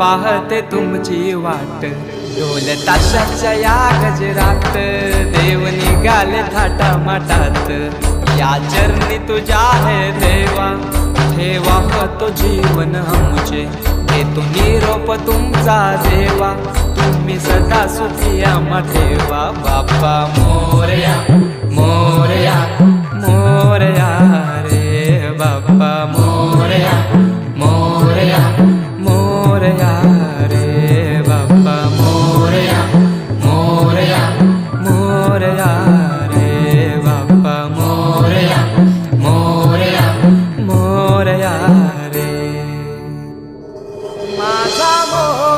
पाहते तुमची वाट, ढोल ताशाच्या या गजरात देव निघाले थाटामाटात। या चरणी तुझ्या है देवा, ठेवा तो जीवन आमचे, देतो निरोप तुमचा देवा, तुम्ही सदा सुखी आम्हा ठेवा। बाप्पा मोरया मोरया मोरया रे बाप्पा मोरया मोरया मोरया रे बाप्पा मोरया मोरया मोरया रे बाप्पा मोरया मोरया मोरया रे माझा मोरया।